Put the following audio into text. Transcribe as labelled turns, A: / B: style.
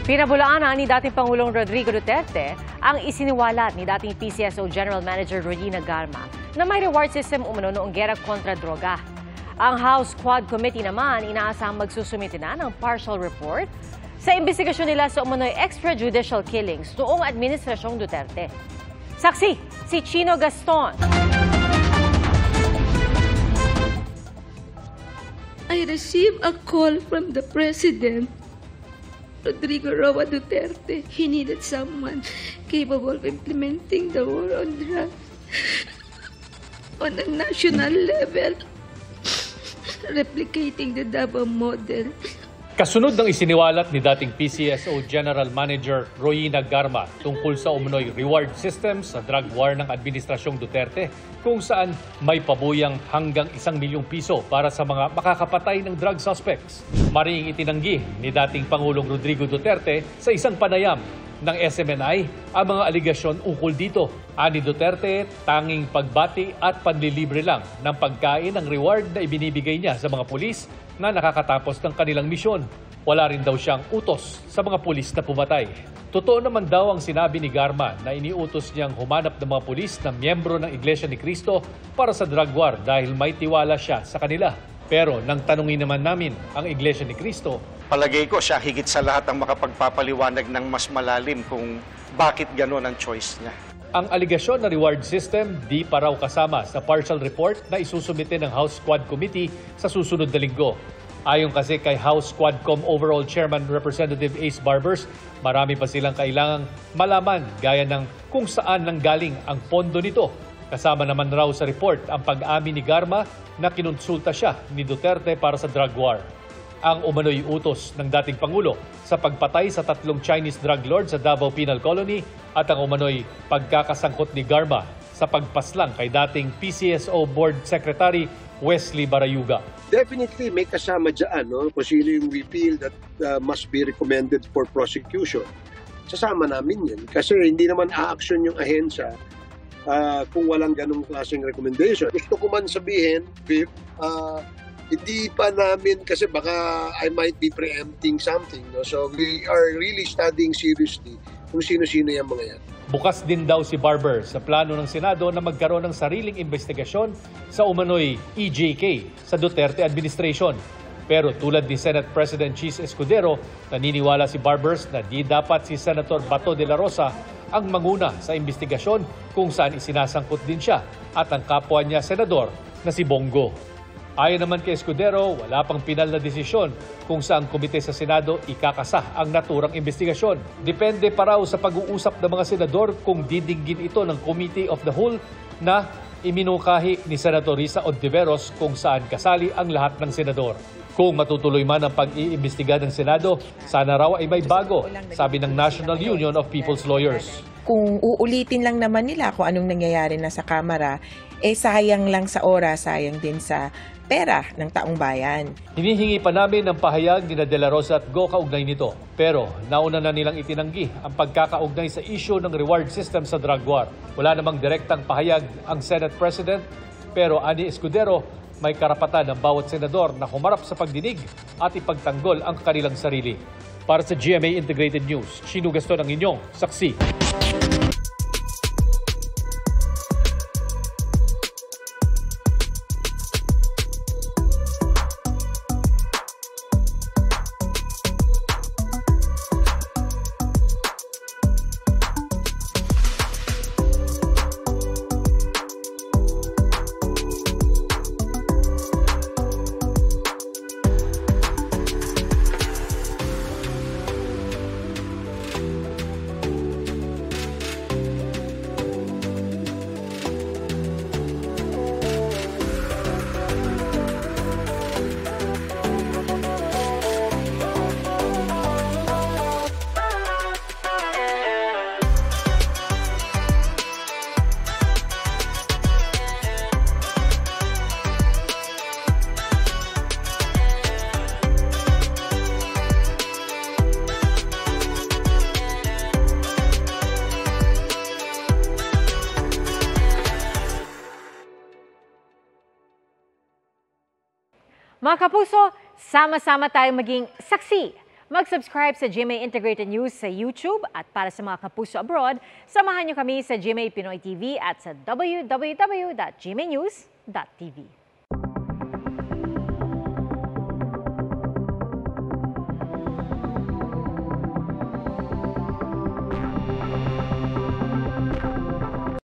A: Pinabulaan ni dating Pangulong Rodrigo Duterte ang isiniwalat ni dating PCSO General Manager Royina Garma na may reward system umano noong gera kontra droga. Ang House Quad Committee naman inaasahang magsusumite na ng partial report sa investigasyon nila sa umano'y extrajudicial killings noong Administrasyong Duterte. Saksi, si Chino Gaston.
B: I received a call from the President, Rodrigo Roa Duterte. He needed someone capable of implementing the war on drugs on a national level, replicating the Davao model.
C: Kasunod ng isiniwalat ni dating PCSO General Manager Royina Garma tungkol sa umano'y reward system sa drug war ng Administrasyong Duterte kung saan may pabuyang hanggang 1 milyong piso para sa mga makakapatay ng drug suspects. Mariing itinanggi ni dating Pangulong Rodrigo Duterte sa isang panayam ng SMNI ang mga aligasyon ukol dito. Ani Duterte, tanging pagbati at panlilibre lang ng pagkain ang reward na ibinibigay niya sa mga pulis na nakakatapos ng kanilang misyon. Wala rin daw siyang utos sa mga pulis na pumatay. Totoo naman daw ang sinabi ni Garma na iniutos niyang humanap ng mga pulis na miyembro ng Iglesia ni Cristo para sa drug war dahil may tiwala siya sa kanila. Pero nang tanungin naman namin ang Iglesia ni Cristo,
D: palagay ko siya higit sa lahat ang makapagpapaliwanag ng mas malalim kung bakit gano'n ang choice niya.
C: Ang aligasyon na reward system di pa raw kasama sa partial report na isusumite ng House Quad Committee sa susunod na linggo. Ayon kasi kay House Quadcom Overall Chairman Representative Ace Barbers, marami pa silang kailangang malaman gaya ng kung saan nanggaling ang pondo nito. Kasama naman raw sa report ang pag-amin ni Garma na kinonsulta siya ni Duterte para sa drug war. Ang umano'y utos ng dating Pangulo sa pagpatay sa 3 Chinese drug lords sa Davao Penal Colony at ang umano'y pagkakasangkot ni Garma sa pagpaslang kay dating PCSO Board Secretary Wesley Barayuga.
E: Definitely may kasama dyan, no? Kung sino yung we feel that must be recommended for prosecution. Sasama namin yan kasi hindi naman a-action yung ahensya kung walang ganong klaseng recommendation. Gusto ko man sabihin, Viv, hindi pa namin kasi baka I might be preempting something. No? So we are really studying seriously kung sino-sino yung mga yan.
C: Bukas din daw si Barber sa plano ng Senado na magkaroon ng sariling investigasyon sa umano'y EJK sa Duterte administration. Pero tulad ni Senate President Chis Escudero, naniniwala si Barbers na di dapat si Senator Bato de la Rosa ang manguna sa investigasyon kung saan isinasangkot din siya at ang kapwa niya senador na si Bongo. Ayon naman kay Escudero, wala pang pinal na desisyon kung saang komite sa Senado ikakasa ang naturang investigasyon. Depende pa raw sa pag-uusap ng mga senador kung didinggin ito ng Committee of the Whole na iminukahi ni Senator Risa Ontiveros kung saan kasali ang lahat ng senador. Kung matutuloy man ang pag-iimbestiga ng Senado, sana raw ay may bago, sabi ng National Union of People's Lawyers.
F: Kung uulitin lang naman nila kung anong nangyayari na sa Kamara, sayang lang sa oras, sayang din sa pera ng taong bayan.
C: Hinihingi pa namin ng pahayag ni De La Rosa at Go kaugnay nito. Pero nauna na nilang itinanggi ang pagkakaugnay sa issue ng reward system sa drug war. Wala namang direktang pahayag ang Senate President, pero ani Escudero, may karapatan ng bawat senador na humarap sa pagdinig at ipagtanggol ang kanilang sarili. Para sa GMA Integrated News, Chino Gaston ang inyong saksi.
A: Mga kapuso, sama-sama tayong maging saksi. Mag-subscribe sa GMA Integrated News sa YouTube at para sa mga kapuso abroad, samahan niyo kami sa GMA Pinoy TV at sa www.gmanews.tv.